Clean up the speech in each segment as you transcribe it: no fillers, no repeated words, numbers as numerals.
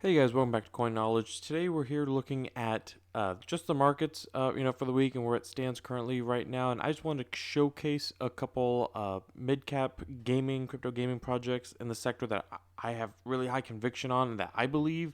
Hey guys, welcome back to Coin Knowledge. Today we're here looking at just the markets, for the week and where it stands currently right now. And I just wanted to showcase a couple mid-cap gaming, crypto gaming projects in the sector that I have really high conviction on, and that I believe,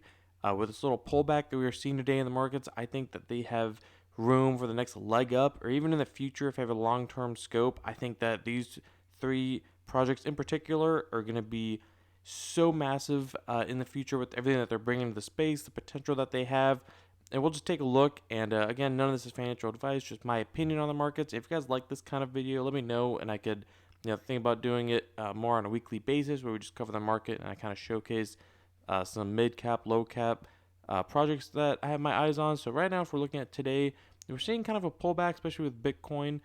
with this little pullback that we are seeing today in the markets, I think that they have room for the next leg up, or even in the future if they have a long-term scope. I think that these three projects in particular are going to be so massive in the future with everything that they're bringing to the space, the potential that they have. And we'll just take a look. And again, none of this is financial advice, just my opinion on the markets. If you guys like this kind of video, let me know, and I could think about doing it more on a weekly basis where we just cover the market and I kind of showcase some mid cap, low cap projects that I have my eyes on. So right now, if we're looking at today, we're seeing kind of a pullback, especially with Bitcoin,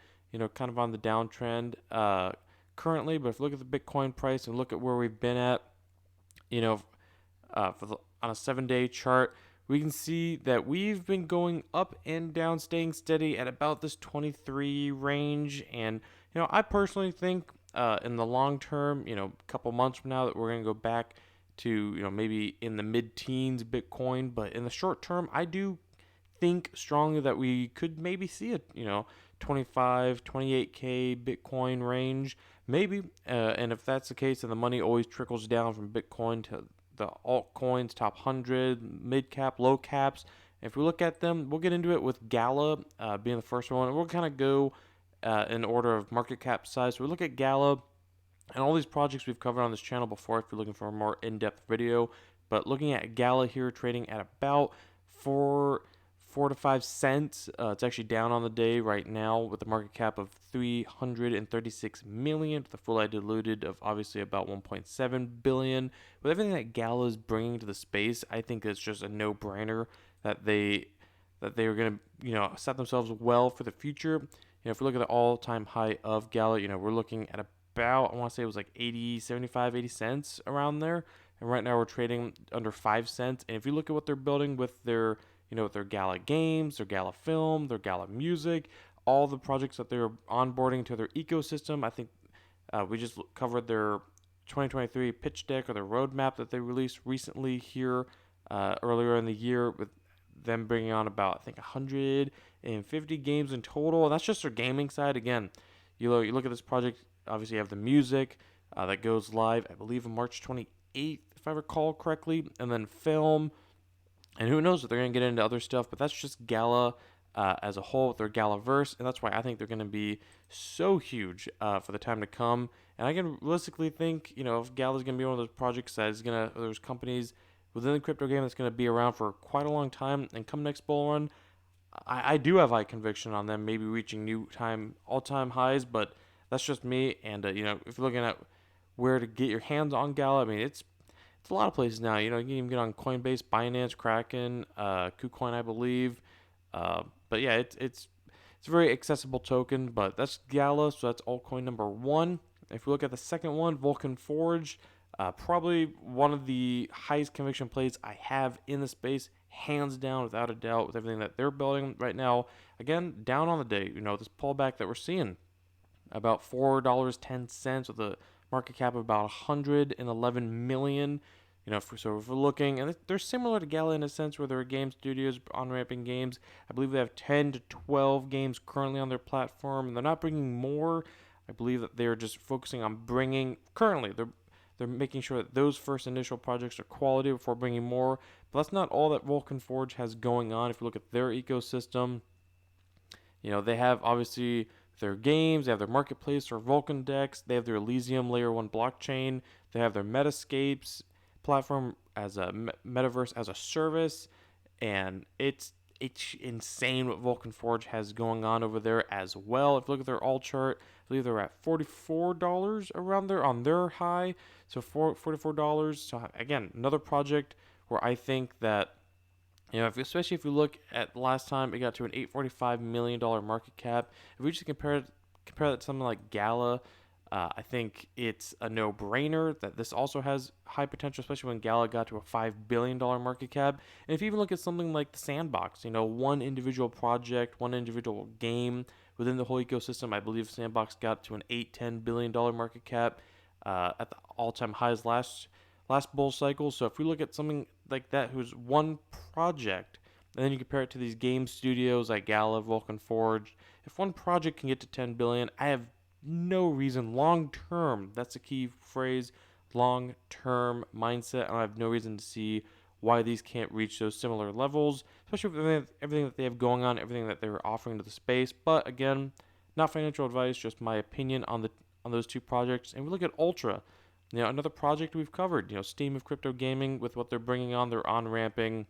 kind of on the downtrend currently. But if you look at the Bitcoin price and look at where we've been at, you know, on a 7 day chart, we can see that we've been going up and down, staying steady at about this 23 range. And, I personally think in the long term, a couple months from now, that we're going to go back to, maybe in the mid teens Bitcoin. But in the short term, I do think strongly that we could maybe see a 25 28k Bitcoin range, maybe. And if that's the case, then the money always trickles down from Bitcoin to the altcoins, top 100, mid cap, low caps. If we look at them, we'll get into it with Gala being the first one, and we'll kind of go in order of market cap size. So we look at Gala and all these projects we've covered on this channel before if you're looking for a more in-depth video. But looking at Gala here, trading at about 4 to 5 cents. It's actually down on the day right now with a market cap of 336 million, with a fully diluted of obviously about 1.7 billion. With everything that Gala is bringing to the space, I think it's just a no-brainer that they are going to set themselves well for the future. If we look at the all-time high of Gala, we're looking at about, I want to say it was like 80, 75, 80 cents around there. And right now we're trading under 5 cents. And if you look at what they're building with their with their Gala games, their Gala film, their Gala music, all the projects that they're onboarding to their ecosystem. I think we just covered their 2023 pitch deck, or their roadmap that they released recently here earlier in the year, with them bringing on about, I think, 150 games in total. And that's just their gaming side. Again, you look at this project, obviously you have the music that goes live, I believe, on March 28th, if I recall correctly, and then film. And who knows if they're going to get into other stuff, but that's just Gala as a whole, their Galaverse, and that's why I think they're going to be so huge for the time to come. And I can realistically think, if Gala's going to be one of those projects that is going to, there's companies within the crypto game that's going to be around for quite a long time, and come next bull run, I do have high conviction on them maybe reaching all-time highs, but that's just me. And, if you're looking at where to get your hands on Gala, I mean, it's a lot of places now. You can even get on Coinbase, Binance, Kraken, KuCoin, I believe. But yeah, it's a very accessible token. But that's Gala, so that's altcoin number one. If we look at the second one, Vulcan Forge, probably one of the highest conviction plays I have in the space, hands down, without a doubt, with everything that they're building right now. Again, down on the day, this pullback that we're seeing, about $4.10 with a market cap of about 111 million. So if we're looking, and they're similar to Gala in a sense where they're game studios on ramping games. I believe they have 10 to 12 games currently on their platform, and they're not bringing more. I believe that they're just focusing on bringing currently. They're making sure that those first initial projects are quality before bringing more. But that's not all that Vulcan Forge has going on. If you look at their ecosystem, they have obviously their games, they have their marketplace or Vulcan Dex, they have their Elysium Layer 1 blockchain, they have their Metascapes platform as a metaverse as a service, and it's insane what Vulcan Forge has going on over there as well. If you look at their all chart, I believe they're at $44 around there on their high, so $44. So again, another project where I think that especially if you look at last time, it got to an $845 million market cap. If we just compare that to something like Gala, I think it's a no-brainer that this also has high potential, especially when Gala got to a $5 billion market cap. And if you even look at something like the Sandbox, one individual project, one individual game within the whole ecosystem, I believe Sandbox got to an $8-10 billion market cap at the all-time highs last last bull cycle. So if we look at something like that, who's one project, and then you compare it to these game studios like Gala, Vulcan Forge, if one project can get to 10 billion, I have no reason long term. That's a key phrase, long term mindset. I have no reason to see why these can't reach those similar levels, especially with everything that they have going on, everything that they're offering to the space. But again, not financial advice, just my opinion on those two projects. And we look at Ultra, another project we've covered. Steam of crypto gaming with what they're bringing on, they're on ramping,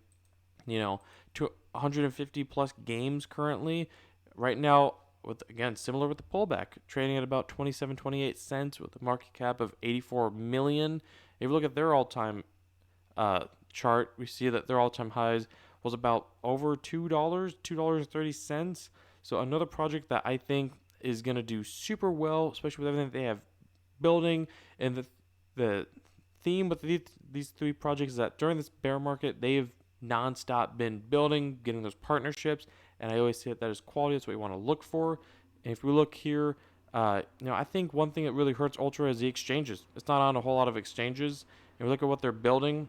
to 150 plus games currently. Right now, with again similar with the pullback, trading at about 27-28 cents with a market cap of 84 million. If you look at their all-time chart, we see that their all-time highs was about over $2.30. So another project that I think is going to do super well, especially with everything that they have building. And the theme with these three projects is that during this bear market, they've nonstop been building, getting those partnerships. And I always say that is quality. That's what we want to look for. And if we look here, I think one thing that really hurts Ultra is the exchanges. It's not on a whole lot of exchanges. And we look at what they're building.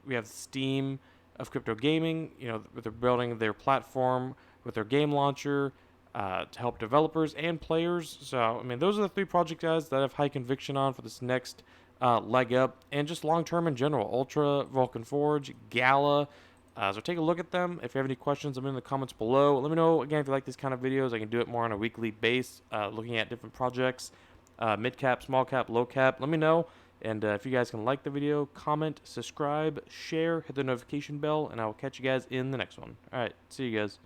We have Steam of crypto gaming. They're building their platform with their game launcher to help developers and players. So, those are the three project guys that I have high conviction on for this next leg up, and just long term in general. Ultra, Vulcan Forge, Gala. So take a look at them. If you have any questions, let me know in the comments below. Let me know, again, if you like these kind of videos. I can do it more on a weekly base, looking at different projects, mid cap, small cap, low cap. Let me know. And if you guys can like the video, comment, subscribe, share, hit the notification bell, and I will catch you guys in the next one. All right, see you guys.